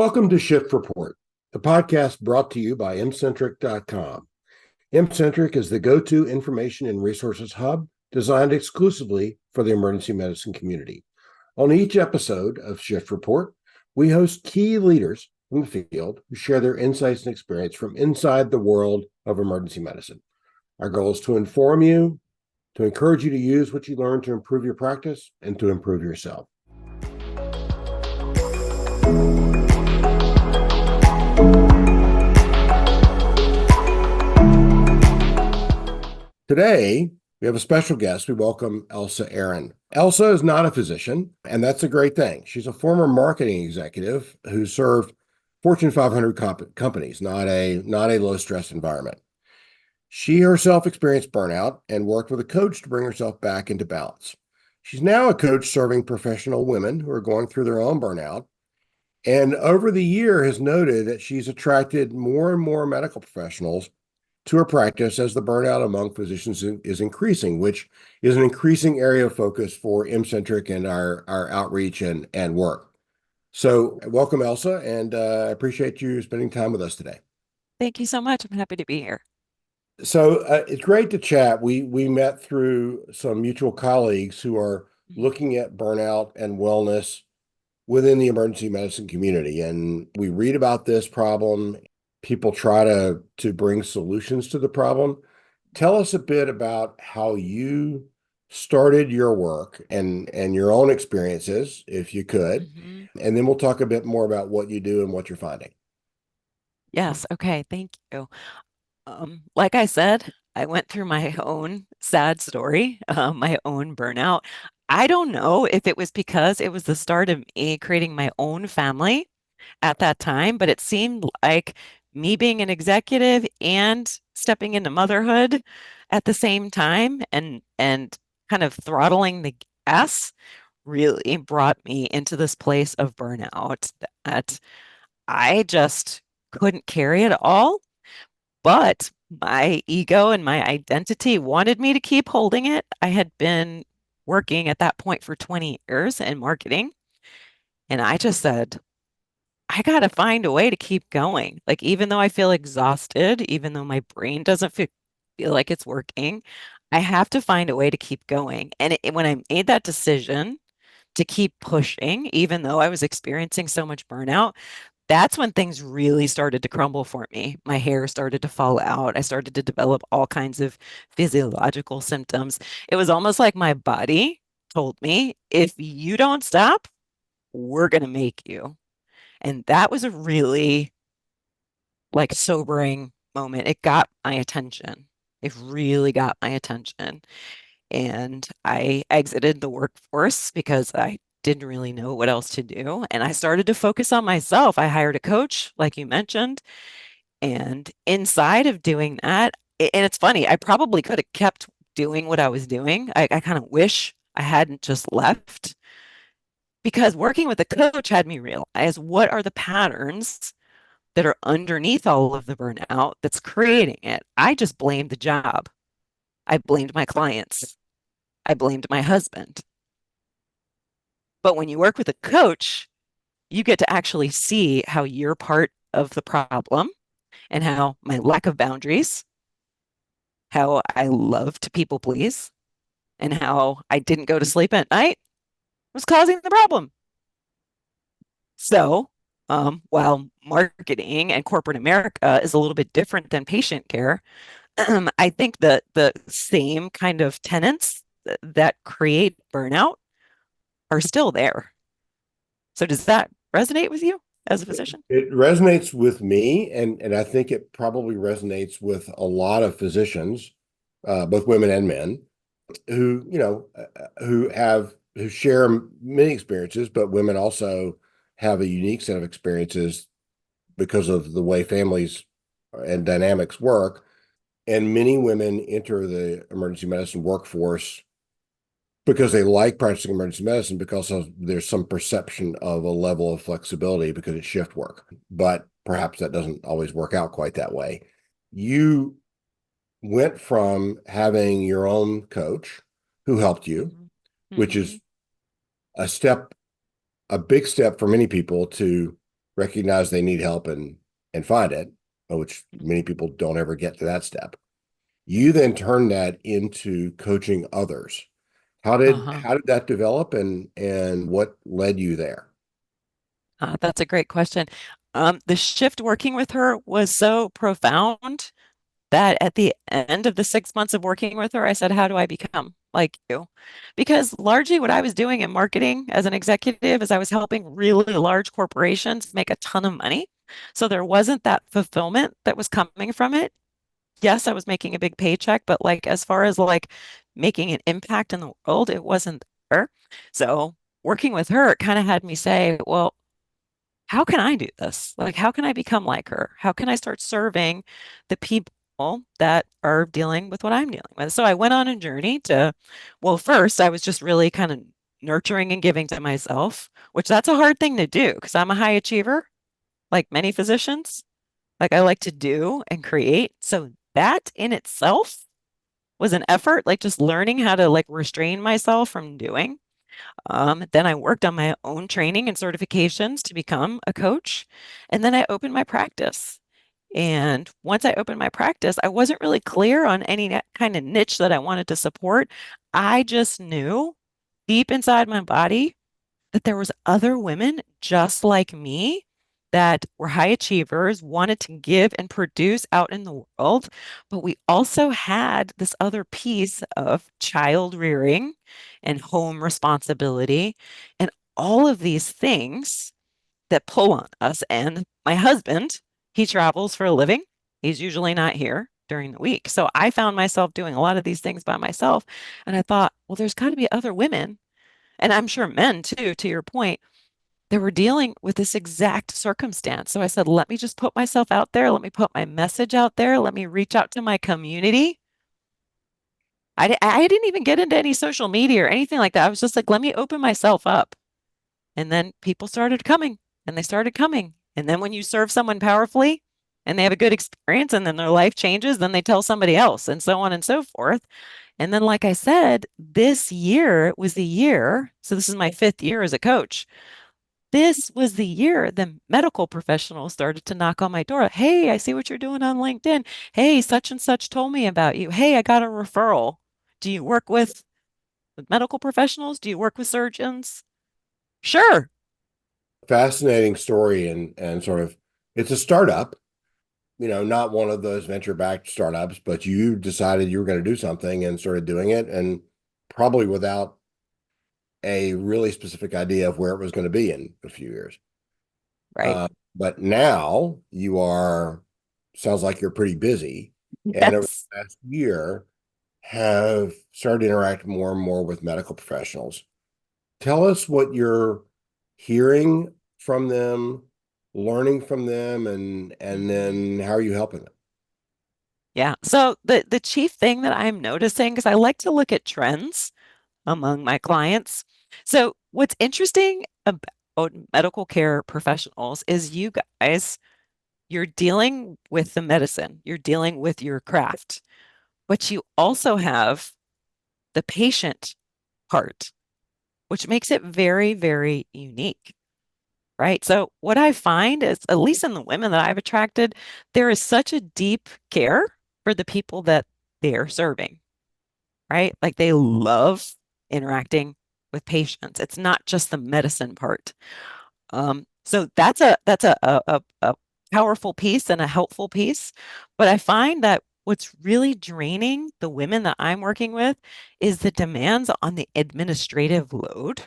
Welcome to Shift Report, the podcast brought to you by mcentric.com. mcentric is the go-to information and resources hub designed exclusively for the emergency medicine community. On each episode of Shift Report, we host key leaders from the field who share their insights and experience from inside the world of emergency medicine. Our goal is to inform you, to encourage you to use what you learn to improve your practice and to improve yourself. Today, we have a special guest. We welcome Elsa Arend. Elsa is not a physician, and that's a great thing. She's a former marketing executive who served Fortune 500 companies, not a low-stress environment. She herself experienced burnout and worked with a coach to bring herself back into balance. She's now a coach serving professional women who are going through their own burnout, and over the year has noted that she's attracted more and more medical professionals to her practice as the burnout among physicians is increasing, which is an increasing area of focus for mcentric and our outreach and work. So welcome, Elsa, and I appreciate you spending time with us today. Thank you so much. I'm happy to be here. So it's great to chat. We met through some mutual colleagues who are looking at burnout and wellness within the emergency medicine community. And we read about this problem. People try to bring solutions to the problem. Tell us a bit about how you started your work and your own experiences, if you could. And then we'll talk a bit more about what you do and what you're finding. Yes. Okay. Thank you. Like I said, I went through my own sad story, my own burnout. I don't know if it was because it was the start of me creating my own family at that time, but it seemed like me being an executive and stepping into motherhood at the same time and kind of throttling the gas really brought me into this place of burnout that I just couldn't carry it all. But my ego and my identity wanted me to keep holding it. I had been working at that point for 20 years in marketing, and I just said, I got to find a way to keep going. Like, even though I feel exhausted, even though my brain doesn't feel like it's working, I have to find a way to keep going. And when I made that decision to keep pushing, even though I was experiencing so much burnout, that's when things really started to crumble for me. My hair started to fall out. I started to develop all kinds of physiological symptoms. It was almost like my body told me, if you don't stop, we're going to make you. And that was a really like sobering moment. It got my attention. It really got my attention. And I exited the workforce because I didn't really know what else to do. And I started to focus on myself. I hired a coach, like you mentioned. And inside of doing that, and it's funny, I probably could have kept doing what I was doing. I kind of wish I hadn't just left because working with a coach had me realize what are the patterns that are underneath all of the burnout that's creating it. I just blamed the job. I blamed my clients. I blamed my husband. But when you work with a coach, you get to actually see how you're part of the problem and how my lack of boundaries, how I love to people please, and how I didn't go to sleep at night was causing the problem. So, while marketing and corporate America is a little bit different than patient care, I think that the same kind of tenets that create burnout are still there. So does that resonate with you as a physician? It resonates with me, and I think it probably resonates with a lot of physicians, both women and men, who who share many experiences, but women also have a unique set of experiences because of the way families and dynamics work. And many women enter the emergency medicine workforce because they like practicing emergency medicine because there's some perception of a level of flexibility because it's shift work. But perhaps that doesn't always work out quite that way. You went from having your own coach who helped you, which Mm-hmm. is a big step for many people to recognize they need help and find it, which many people don't ever get to that step. You then turn that into coaching others. Uh-huh. How did that develop and what led you there? That's a great question. The shift working with her was so profound that at the end of the 6 months of working with her, I said, how do I become like you? Because largely what I was doing in marketing as an executive is I was helping really large corporations make a ton of money. So there wasn't that fulfillment that was coming from it. Yes, I was making a big paycheck, but like as far as like making an impact in the world, it wasn't there. So working with her, it kind of had me say, well, how can I do this? Like, how can I become like her? How can I start serving the people that are dealing with what I'm dealing with? So I went on a journey to, well, first, I was just really kind of nurturing and giving to myself, which that's a hard thing to do because I'm a high achiever, like many physicians. Like, I like to do and create. So that in itself was an effort, like just learning how to like restrain myself from doing. Then I worked on my own training and certifications to become a coach. And then I opened my practice. And once I opened my practice, I wasn't really clear on any kind of niche that I wanted to support. I just knew deep inside my body that there was other women just like me that were high achievers, wanted to give and produce out in the world, but we also had this other piece of child rearing and home responsibility and all of these things that pull on us. And my husband, he travels for a living. He's usually not here during the week. So I found myself doing a lot of these things by myself. And I thought, well, there's got to be other women, and I'm sure men too, to your point, they were dealing with this exact circumstance. So I said, let me just put myself out there. Let me put my message out there. Let me reach out to my community. I didn't even get into any social media or anything like that. I was just like, let me open myself up. And then people started coming and they started coming. And then when you serve someone powerfully and they have a good experience and then their life changes, then they tell somebody else and so on and so forth. And then, like I said, this year was the year. So this is my fifth year as a coach. This was the year the medical professionals started to knock on my door. Hey, I see what you're doing on LinkedIn. Hey, such and such told me about you. Hey, I got a referral. Do you work with medical professionals? Do you work with surgeons? Sure. Fascinating story and sort of it's a startup, not one of those venture-backed startups, but you decided you were going to do something and started doing it and probably without a really specific idea of where it was going to be in a few years. Right. Uh, but now you are, sounds like you're pretty busy, and over Yes. the last year have started to interact more and more with medical professionals. Tell us what you're hearing from them, learning from them, and Mhm. then how are you helping them? Yeah. So the chief thing that I'm noticing, because I like to look at trends among my clients. So what's interesting about medical care professionals is you guys, you're dealing with the medicine, you're dealing with your craft, but you also have the patient part, which makes it very, very unique, right? So what I find is, at least in the women that I've attracted, there is such a deep care for the people that they're serving, right? Like they love interacting with patients. It's not just the medicine part. So that's a powerful piece and a helpful piece. But I find that what's really draining the women that I'm working with is the demands on the administrative load,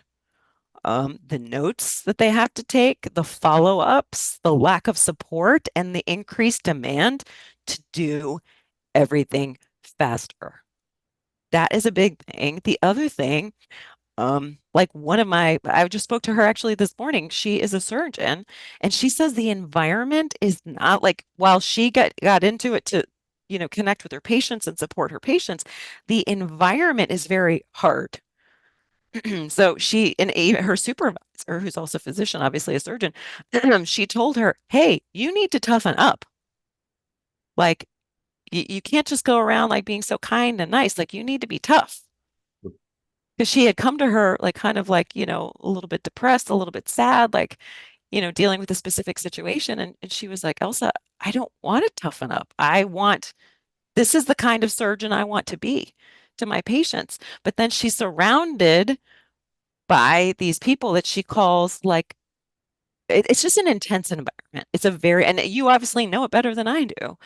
the notes that they have to take, the follow-ups, the lack of support, and the increased demand to do everything faster. That is a big thing. The other thing, like I just spoke to her actually this morning. She is a surgeon, and she says the environment is not like while she got into it to, connect with her patients and support her patients, the environment is very hard. So her supervisor, who's also a physician, obviously a surgeon, she told her, "Hey, you need to toughen up. Like you can't just go around like being so kind and nice. Like you need to be tough." Because she had come to her like kind of like, a little bit depressed, a little bit sad, like, dealing with a specific situation. And she was like, Elsa, I don't want to toughen up. This is the kind of surgeon I want to be to my patients. But then she's surrounded by these people that she calls like, it's just an intense environment. It's a very, and you obviously know it better than I do.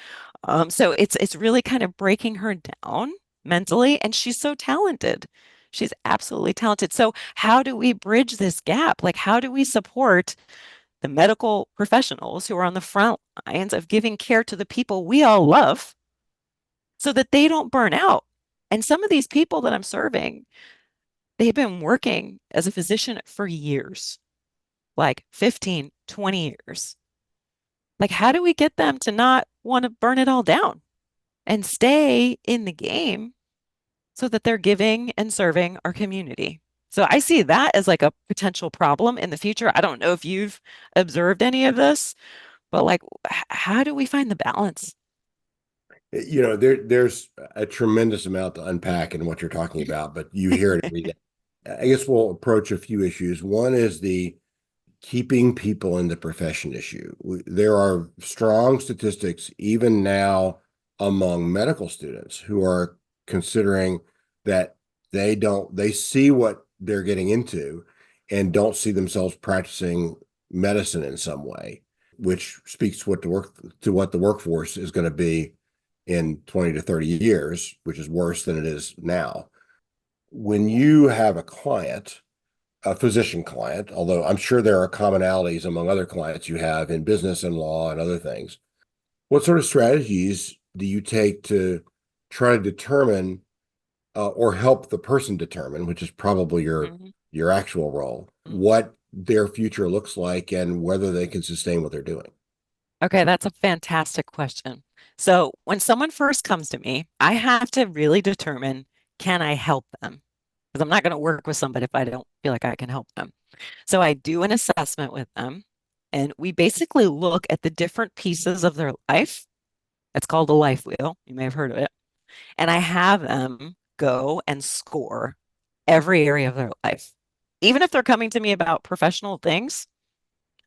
So it's really kind of breaking her down mentally, and she's so talented. She's absolutely talented. So how do we bridge this gap? Like, how do we support the medical professionals who are on the front lines of giving care to the people we all love so that they don't burn out? And some of these people that I'm serving, they've been working as a physician for years, like 15, 20 years. Like, how do we get them to not want to burn it all down and stay in the game so that they're giving and serving our community? So I see that as like a potential problem in the future. I don't know if you've observed any of this, but like, how do we find the balance? There's a tremendous amount to unpack in what you're talking about, but you hear it every day. I guess we'll approach a few issues. One is the keeping people in the profession issue. There are strong statistics, even now, among medical students who are considering that they see what they're getting into and don't see themselves practicing medicine in some way, which speaks to what the workforce is going to be in 20 to 30 years, which is worse than it is now. When you have a physician client, although I'm sure there are commonalities among other clients you have in business and law and other things, what sort of strategies do you take to try to determine or help the person determine, which is probably Mhm. your actual role, Mm. what their future looks like and whether they can sustain what they're doing? Okay, that's a fantastic question. So when someone first comes to me, I have to really determine, can I help them? Because I'm not going to work with somebody if I don't feel like I can help them. So I do an assessment with them, and we basically look at the different pieces of their life. It's called a life wheel. You may have heard of it. And I have them go and score every area of their life. Even if they're coming to me about professional things,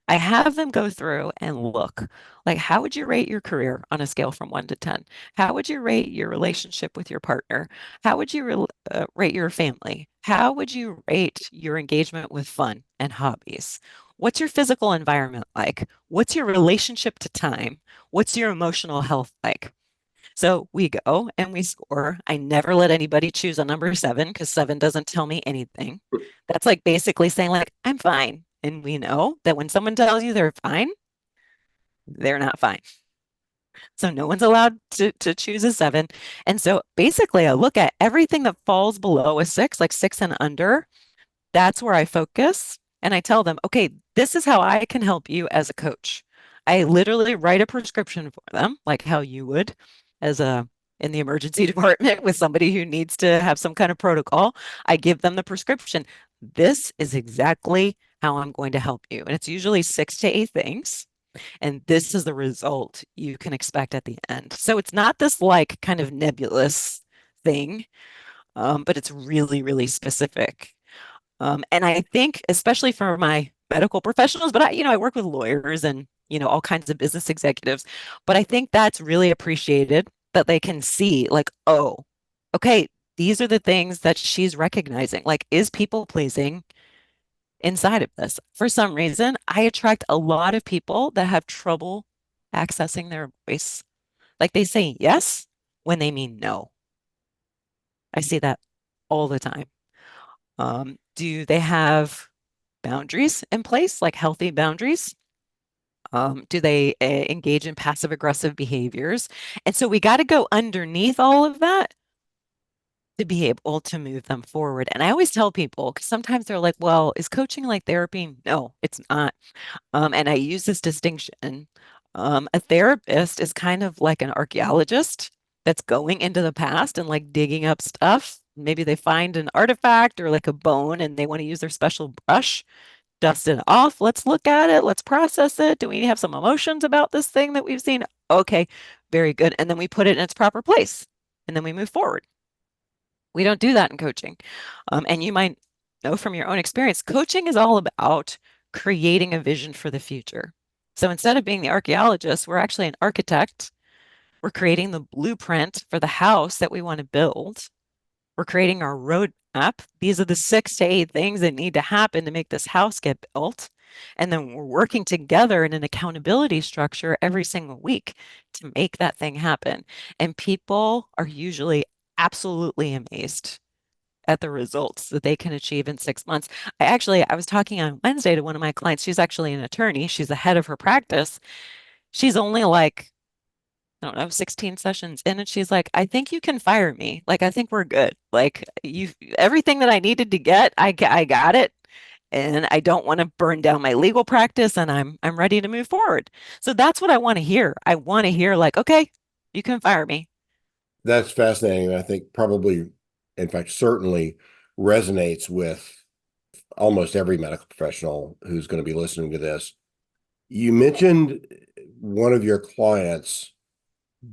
I have them go through and look, like, how would you rate your career on a scale from 1 to 10? How would you rate your relationship with your partner? How would you rate your family? How would you rate your engagement with fun and hobbies? What's your physical environment like? What's your relationship to time? What's your emotional health like? So we go and we score. I never let anybody choose a number seven because seven doesn't tell me anything. That's like basically saying like, I'm fine. And we know that when someone tells you they're fine, they're not fine. So no one's allowed to choose a seven. And so basically I look at everything that falls below a six, like six and under. That's where I focus. And I tell them, okay, this is how I can help you as a coach. I literally write a prescription for them, like how you would as a in the emergency department with somebody who needs to have some kind of protocol. I give them the prescription. This is exactly how I'm going to help you. And it's usually 6 to 8 things. And this is the result you can expect at the end. So it's not this like kind of nebulous thing, but it's really, really specific. And I think, especially for my medical professionals, but I work with lawyers and, all kinds of business executives, but I think that's really appreciated that they can see, like, oh, okay, these are the things that she's recognizing. Like, is people pleasing inside of this? For some reason, I attract a lot of people that have trouble accessing their voice. Like, they say yes when they mean no. I see that all the time. Do they have boundaries in place, like healthy boundaries? Do they engage in passive aggressive behaviors? And so we got to go underneath all of that to be able to move them forward. And I always tell people, because sometimes they're like, well, is coaching like therapy? No, it's not. And I use this distinction. A therapist is kind of like an archaeologist that's going into the past and like digging up stuff. Maybe they find an artifact or like a bone and they want to use their special brush, dust it off. Let's look at it. Let's process it. Do we have some emotions about this thing that we've seen? Okay, very good. And then we put it in its proper place and then we move forward. We don't do that in coaching. And you might know from your own experience, coaching is all about creating a vision for the future. So instead of being the archaeologist, we're actually an architect. We're creating the blueprint for the house that we want to build. We're creating our roadmap. These are the 6 to 8 things that need to happen to make this house get built. And then we're working together in an accountability structure every single week to make that thing happen. And people are usually absolutely amazed at the results that they can achieve in 6 months. I was talking on Wednesday to one of my clients. She's actually an attorney. She's the head of her practice. She's only like, I don't know, 16 sessions in, and she's like, I think you can fire me. Like, I think we're good. Like, everything that I needed to get, I got it. And I don't want to burn down my legal practice, and I'm ready to move forward. So that's what I want to hear. I want to hear like, okay, you can fire me. That's fascinating. I think probably, in fact, certainly resonates with almost every medical professional who's going to be listening to this. You mentioned one of your clients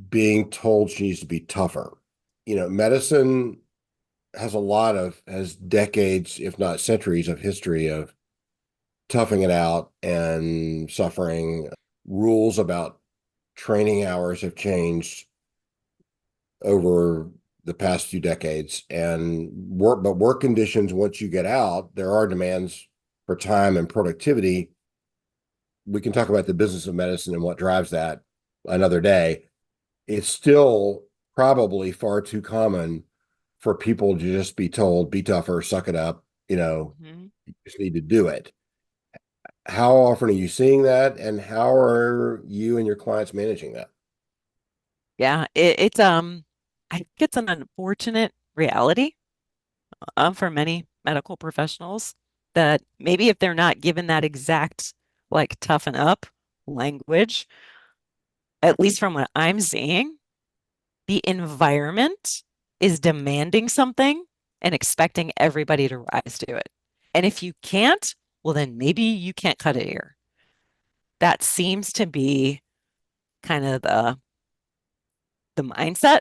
being told she needs to be tougher. Medicine has decades, if not centuries, of history of toughing it out and suffering. Rules about training hours have changed over the past few decades, and work conditions, once you get out, there are demands for time and productivity. We can talk about the business of medicine and what drives that another day. It's still probably far too common for people to just be told, be tougher, suck it up, Mhm. you just need to do it. How often are you seeing that, and how are you and your clients managing that? Yeah, I think it's an unfortunate reality for many medical professionals that maybe if they're not given that exact like toughen up language, at least from what I'm seeing, the environment is demanding something and expecting everybody to rise to it. And if you can't, well, then maybe you can't cut it here. That seems to be kind of the mindset,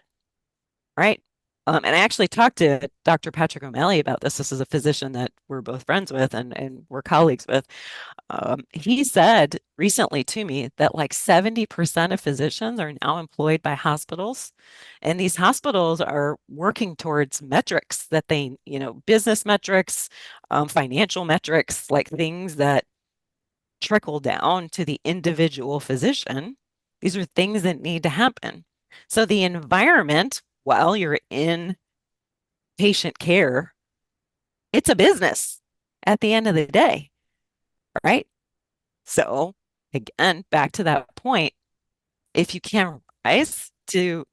right? And I actually talked to Dr. Patrick O'Malley about this. This is a physician that we're both friends with and we're colleagues with. He said recently to me that like 70% of physicians are now employed by hospitals, and these hospitals are working towards metrics that business metrics, financial metrics, like things that trickle down to the individual physician. These are things that need to happen. So the environment, while you're in patient care, it's a business at the end of the day, right? So again, back to that point, if you can't rise to,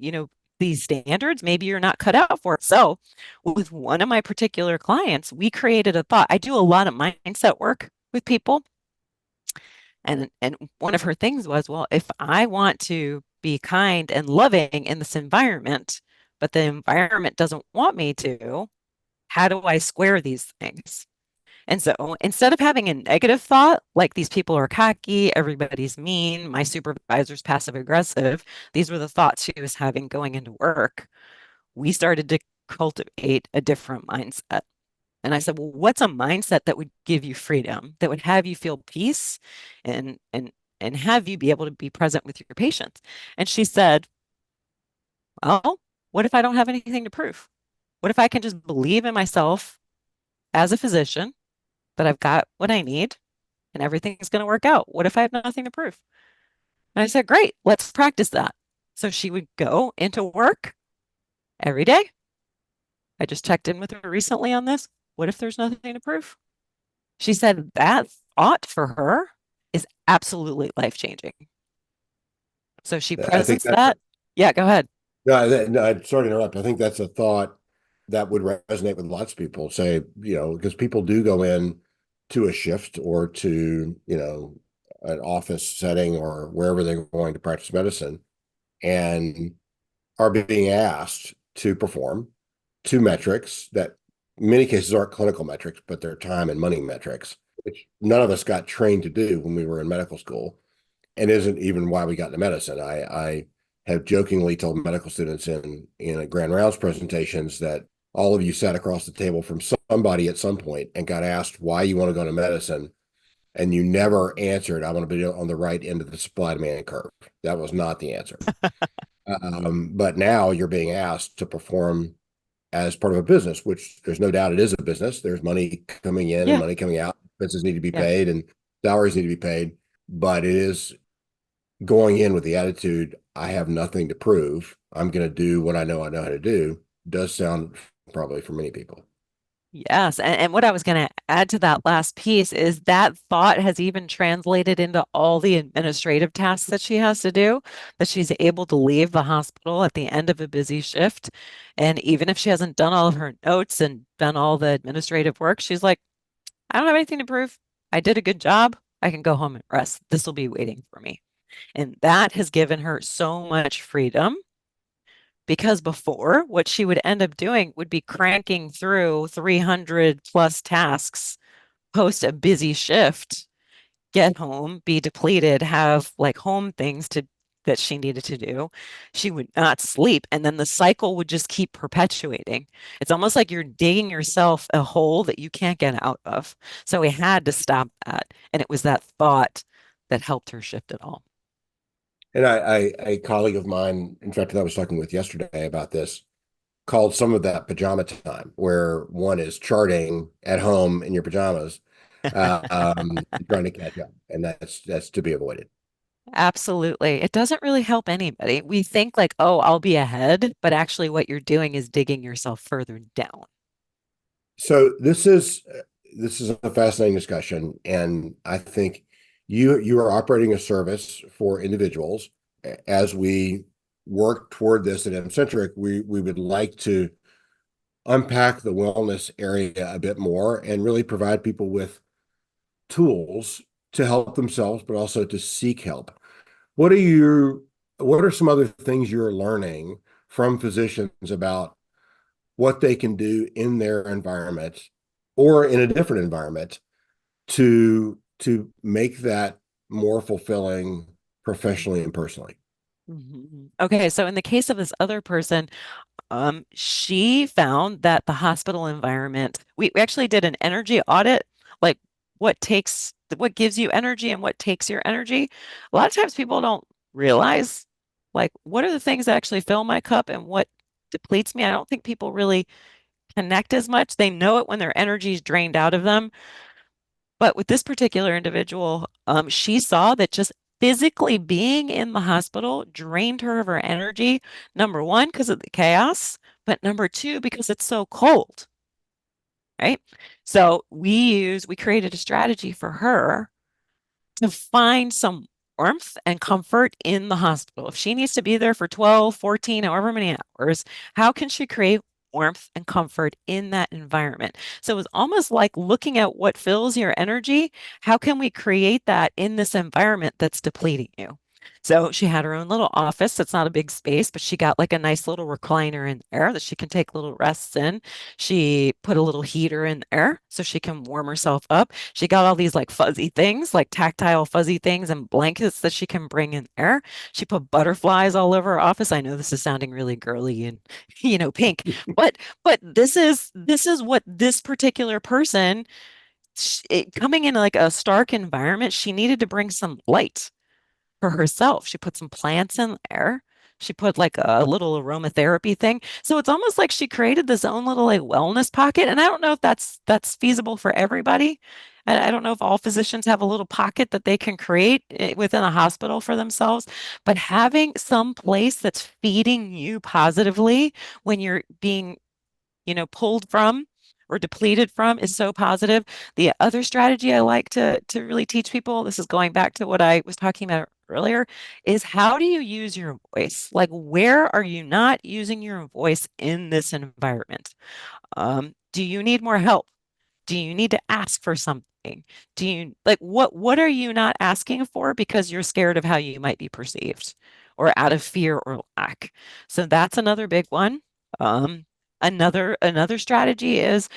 these standards, maybe you're not cut out for it. So with one of my particular clients, we created a thought. I do a lot of mindset work with people. And one of her things was, well, if I want to be kind and loving in this environment, but the environment doesn't want me to, how do I square these things? And so instead of having a negative thought, like these people are cocky, everybody's mean, my supervisor's passive aggressive, these were the thoughts she was having going into work. We started to cultivate a different mindset. And I said, well, what's a mindset that would give you freedom, that would have you feel peace and and and have you be able to be present with your patients? And she said, well, what if I don't have anything to prove? What if I can just believe in myself as a physician that I've got what I need and everything's going to work out? What if I have nothing to prove? And I said, great, let's practice that. So she would go into work every day. I just checked in with her recently on this. What if there's nothing to prove? She said that thought for her is absolutely life changing. So she I think presents that's that. Yeah, go ahead. no, sorry to interrupt. I think that's a thought that would resonate with lots of people. Say, because people do go in to a shift or to, an office setting or wherever they're going to practice medicine, and are being asked to perform two metrics that in many cases aren't clinical metrics, but they're time and money metrics, which none of us got trained to do when we were in medical school, and isn't even why we got into medicine. I have jokingly told medical students in a grand rounds presentations that all of you sat across the table from somebody at some point and got asked why you want to go to medicine, and you never answered, I want to be on the right end of the supply demand curve. That was not the answer. But now you're being asked to perform as part of a business, which there's no doubt it is a business. There's money coming in and Yeah, money coming out. Expenses need to be yeah. paid and salaries need to be paid. But it is going in with the attitude, I have nothing to prove. I'm going to do what I know how to do, does sound probably for many people. Yes. And what I was going to add to that last piece is that thought has even translated into all the administrative tasks that she has to do, that she's able to leave the hospital at the end of a busy shift. And even if she hasn't done all of her notes and done all the administrative work, she's like, I don't have anything to prove. I did a good job. I can go home and rest. This will be waiting for me. And that has given her so much freedom because before, what she would end up doing would be cranking through 300 plus tasks post a busy shift, get home, be depleted, have like home things to that she needed to do. She would not sleep, and then the cycle would just keep perpetuating. It's almost like you're digging yourself a hole that you can't get out of. So we had to stop that, and it was that thought that helped her shift it all. And a colleague of mine, in fact, that I was talking with yesterday about this, called some of that pajama time, where one is charting at home in your pajamas, trying to catch up, and that's to be avoided. Absolutely. It doesn't really help anybody. We think like, oh, I'll be ahead, but actually what you're doing is digging yourself further down. So this is a fascinating discussion, and I think you are operating a service for individuals. As we work toward this at M-Centric, we would like to unpack the wellness area a bit more and really provide people with tools to help themselves, but also to seek help. What are some other things you're learning from physicians about what they can do in their environment or in a different environment to make that more fulfilling professionally and personally? Mhm. Okay, so in the case of this other person, she found that the hospital environment, we actually did an energy audit, like what gives you energy and what takes your energy. A lot of times people don't realize like what are the things that actually fill my cup and what depletes me. I don't think people really connect as much. They know it when their energy is drained out of them. But with this particular individual, she saw that just physically being in the hospital drained her of her energy. Number one, because of the chaos, but number two, because it's so cold, right? So we created a strategy for her to find some warmth and comfort in the hospital. If she needs to be there for 12, 14, however many hours, how can she create warmth and comfort in that environment? So it's almost like looking at what fills your energy. How can we create that in this environment that's depleting you? So she had her own little office. It's not a big space, but she got like a nice little recliner in there that she can take little rests in. She put a little heater in there so she can warm herself up. She got all these like fuzzy things, like tactile fuzzy things and blankets that she can bring in there. She put butterflies all over her office. I know this is sounding really girly and pink, but this is what this particular person coming in like a stark environment, she needed to bring some light for herself. She put some plants in there. She put like a little aromatherapy thing. So it's almost like she created this own little like wellness pocket. And I don't know if that's feasible for everybody. I don't know if all physicians have a little pocket that they can create within a hospital for themselves, but having some place that's feeding you positively when you're being pulled from or depleted from is so positive. The other strategy I like to really teach people, this is going back to what I was talking about earlier, is how do you use your voice? Like, where are you not using your voice in this environment? Do you need more help? Do you need to ask for something? Do you like what are you not asking for because you're scared of how you might be perceived or out of fear or lack? So that's another big one. Um, another strategy is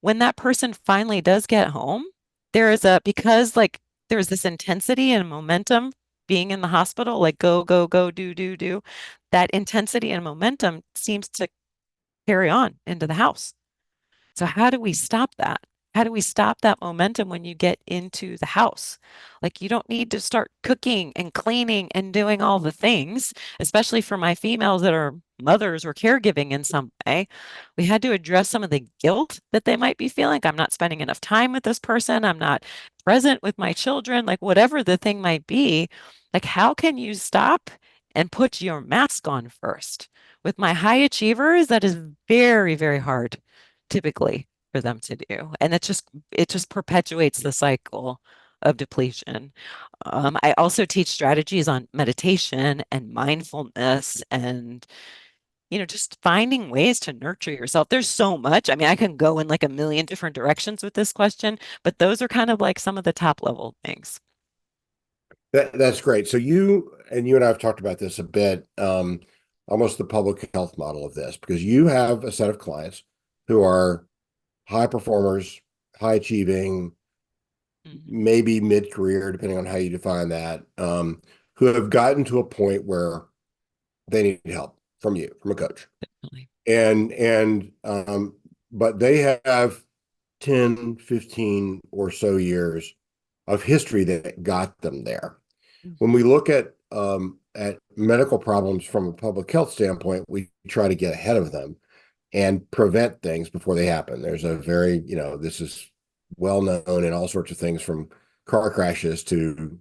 when that person finally does get home, there is a because like there's this intensity and momentum being in the hospital, like go, go, go, do, do, do. That intensity and momentum seems to carry on into the house. So how do we stop that? How do we stop that momentum when you get into the house? Like, you don't need to start cooking and cleaning and doing all the things, especially for my females that are mothers or caregiving in some way. We had to address some of the guilt that they might be feeling. I'm not spending enough time with this person. I'm not present with my children, like whatever the thing might be. Like, how can you stop and put your mask on first? With my high achievers, that is very, very hard typically for them to do. And it just perpetuates the cycle of depletion. I also teach strategies on meditation and mindfulness and just finding ways to nurture yourself. There's so much. I mean, I can go in like a million different directions with this question, but those are kind of like some of the top level things. That's great. So you and I have talked about this a bit, almost the public health model of this, because you have a set of clients who are high performers, high achieving, Hmm. maybe mid-career, depending on how you define that, who have gotten to a point where they need help from you, from a coach. Definitely. And but they have 10, 15 or so years of history that got them there. When we Mhm. look at medical problems from a public health standpoint, we try to get ahead of them and prevent things before they happen. There's a very, this is well known in all sorts of things from car crashes to,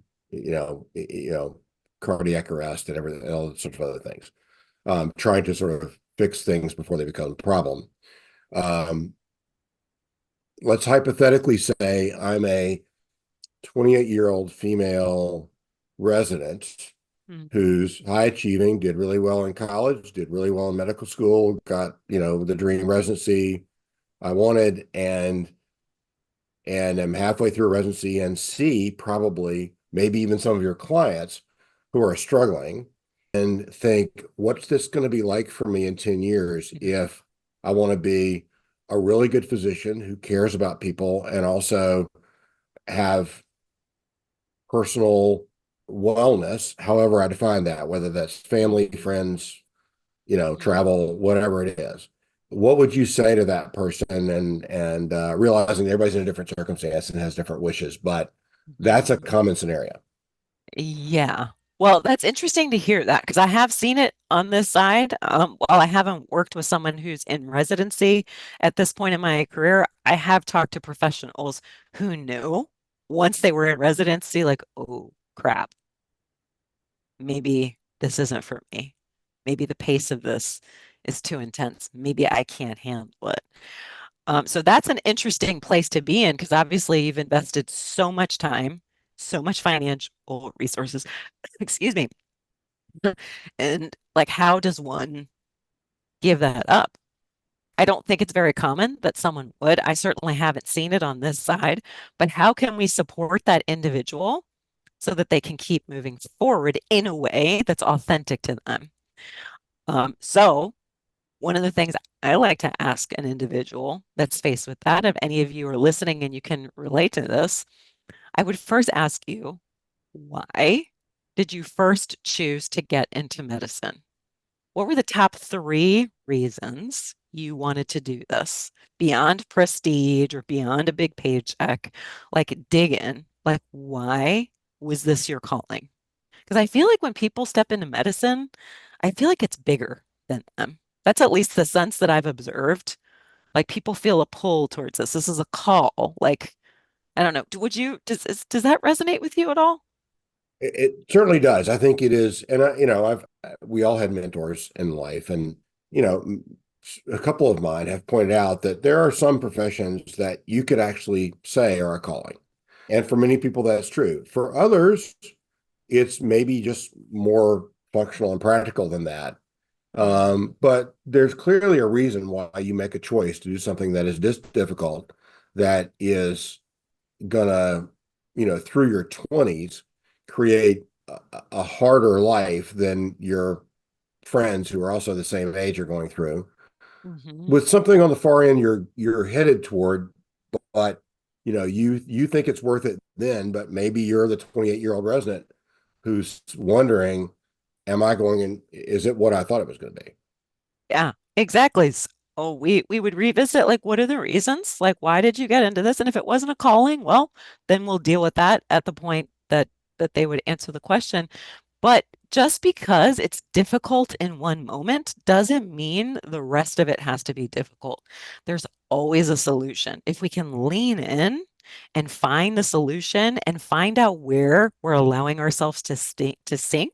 cardiac arrest and everything, and all sorts of other things. Trying to sort of fix things before they become a problem. Um, let's hypothetically say I'm a 28-year-old female resident Mhm. who's high achieving, did really well in college, did really well in medical school, got, the dream residency I wanted, and am halfway through a residency and see probably maybe even some of your clients who are struggling and think, what's this going to be like for me in 10 years Mhm. if I want to be a really good physician who cares about people and also have personal wellness, however I define that, whether that's family, Mhm. friends, Mhm. travel, whatever it is. What would you say to that person? And realizing everybody's in a different circumstance and has different wishes, but that's a Mhm. common scenario. Yeah. Well, that's interesting to hear that because I have seen it on this side. While I haven't worked with someone who's in residency at this point in my career, I have talked to professionals who knew once they were in residency, like, oh crap, maybe this isn't for me. Maybe the pace of this is too intense. Maybe I can't handle it. So that's an interesting place to be in because obviously you've invested so much time, so much financial resources, excuse me. And like, how does one give that up? I don't think it's very common that someone would. I certainly haven't seen it on this side, but how can we support that individual so that they can keep moving forward in a way that's authentic to them? So one of the things I like to ask an individual that's faced with that, if any of you are listening and you can relate to this, I would first ask you, why did you first choose to get into medicine? What were the top three reasons you wanted to do this beyond prestige or beyond a big paycheck? Like, dig in. Like, why was this your calling? Because I feel like when people step into medicine, I feel like it's bigger than them. That's at least the sense that I've observed. Like, people feel a pull towards this. This is a call. Like, I don't know. Does that resonate with you at all? It certainly does. I think it is, and I've we all had mentors in life, and you know, a couple of mine have pointed out that there are some professions that you could actually say are a calling, and for many people that's true. For others, it's maybe just more functional and practical than that. Hmm. But there's clearly a reason why you make a choice to do something that is this difficult, that is gonna, through your 20s, create a harder life than your friends who are also the same age are going through. Hmm. With something on the far end you're headed toward, but you think it's worth it then, but maybe you're the 28-year-old resident who's wondering, am I going in, is it what I thought it was going to be? Yeah, exactly. Oh, we would revisit like what are the reasons? Like why did you get into this? And if it wasn't a calling, well, then we'll deal with that at the point that they would answer the question. But just because it's difficult in one moment doesn't mean the rest of it has to be difficult. There's always a solution. If we can lean in and find the solution and find out where we're allowing ourselves to sink,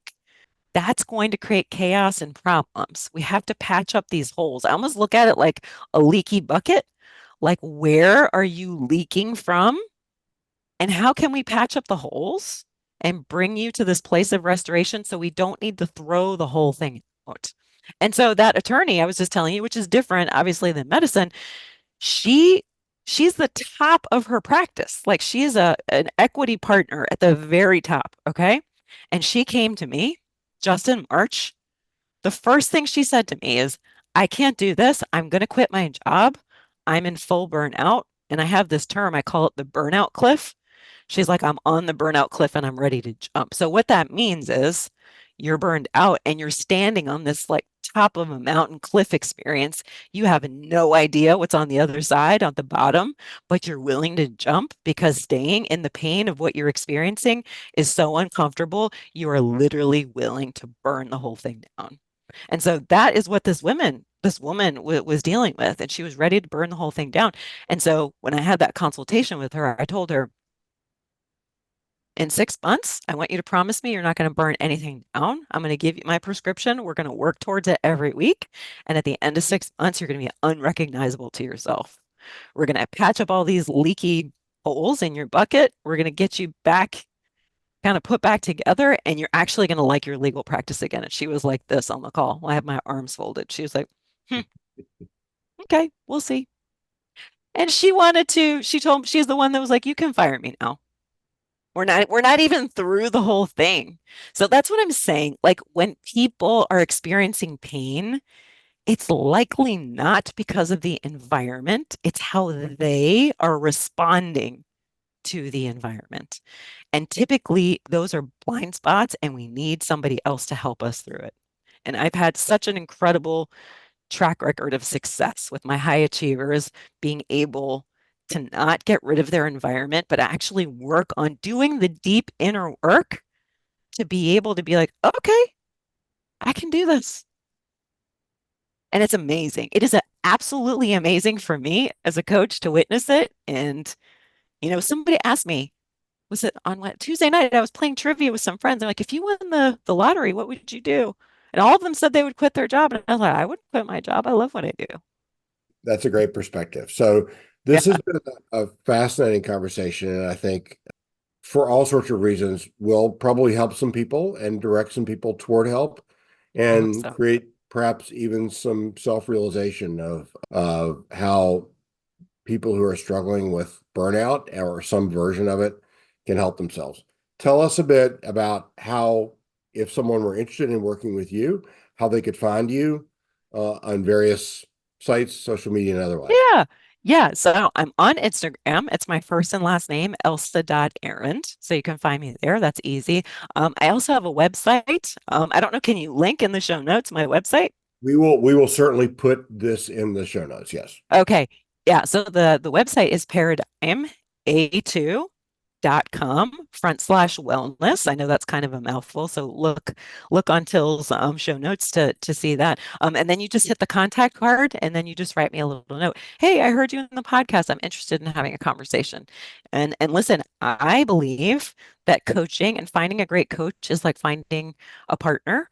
that's going to create chaos and problems. We have to patch up these holes. I almost look at it like a leaky bucket. Like, where are you leaking from? And how can we patch up the holes and bring you to this place of restoration so we don't need to throw the whole thing out? And so that attorney I was just telling you, which is different, obviously, than medicine, she she's the top of her practice. Like she is an equity partner at the very top, okay? And she came to me just in March. The first thing she said to me is, I can't do this. I'm going to quit my job. I'm in full burnout. And I have this term, I call it the burnout cliff. She's like, I'm on the burnout cliff and I'm ready to jump. So, what that means is you're burned out and you're standing on this like top of a mountain cliff experience. You have no idea what's on the other side, on the bottom, but you're willing to jump because staying in the pain of what you're experiencing is so uncomfortable. You are literally willing to burn the whole thing down. And so that is what this woman was dealing with, and she was ready to burn the whole thing down. And so when I had that consultation with her, I told her, in 6 months, I want you to promise me you're not going to burn anything down. I'm going to give you my prescription. We're going to work towards it every week. And at the end of 6 months, you're going to be unrecognizable to yourself. We're going to patch up all these leaky holes in your bucket. We're going to get you back, kind of put back together, and you're actually going to like your legal practice again. And she was like this on the call. I have my arms folded. She was like, hmm, okay, we'll see. And she told me she's the one that was like, you can fire me now. We're not even through the whole thing. So that's what I'm saying. Like when people are experiencing pain, it's likely not because of the environment, it's how they are responding to the environment. And typically those are blind spots and we need somebody else to help us through it. And I've had such an incredible track record of success with my high achievers being able to not get rid of their environment, but actually work on doing the deep inner work to be able to be like, okay, I can do this. And it's amazing. It is absolutely amazing for me as a coach to witness it. And, somebody asked me, was it on what Tuesday night? I was playing trivia with some friends. They're like, if you won the lottery, what would you do? And all of them said they would quit their job. And I was like, I wouldn't quit my job. I love what I do. That's a great perspective. So Yeah. this has been a fascinating conversation, and I think for all sorts of reasons will probably help some people and direct some people toward help I hope and so. create perhaps even some self-realization of how people who are struggling with burnout or some version of it can help themselves. Tell us a bit about how, if someone were interested in working with you, how they could find you on various sites, social media, and otherwise. Yeah. Yeah. So I'm on Instagram. It's my first and last name, Elsa.Arend. So you can find me there. That's easy. I also have a website. I don't know, can you link in the show notes my website? We will certainly put this in the show notes. Yes. Okay. Yeah. So the website is paradigma2.com/wellness. I know that's kind of a mouthful, so look on Till's show notes to see that. And then you just hit the contact card, and then you just write me a little note. Hey, I heard you in the podcast. I'm interested in having a conversation. And listen, I believe that coaching and finding a great coach is like finding a partner.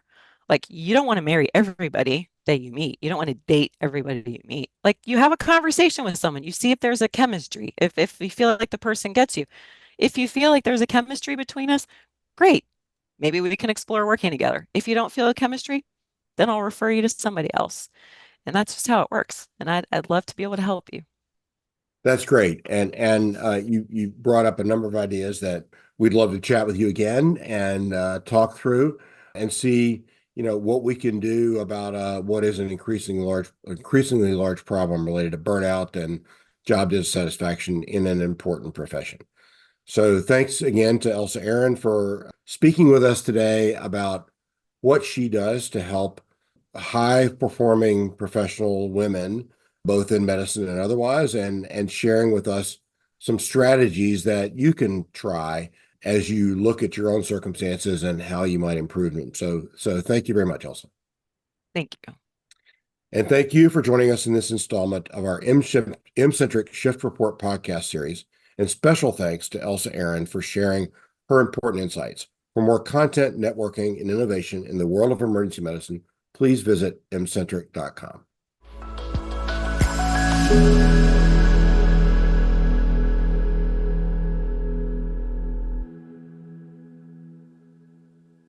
Like you don't want to marry everybody that you meet. You don't want to date everybody you meet. Like you have a conversation with someone. You see if there's a chemistry. If you feel like the person gets you. If you feel like there's a chemistry between us, great. Maybe we can explore working together. If you don't feel a chemistry, then I'll refer you to somebody else. And that's just how it works. And I'd love to be able to help you. That's great. And you brought up a number of ideas that we'd love to chat with you again and talk through and see, what we can do about what is an increasingly large problem related to burnout and job dissatisfaction in an important profession. So thanks again to Elsa Arend for speaking with us today about what she does to help high performing professional women both in medicine and otherwise, and sharing with us some strategies that you can try as you look at your own circumstances and how you might improve them. So thank you very much, Elsa. Thank you. And thank you for joining us in this installment of our M-Centric Shift Report podcast series. And special thanks to Elsa Arend for sharing her important insights. For more content, networking, and innovation in the world of emergency medicine, please visit mcentric.com.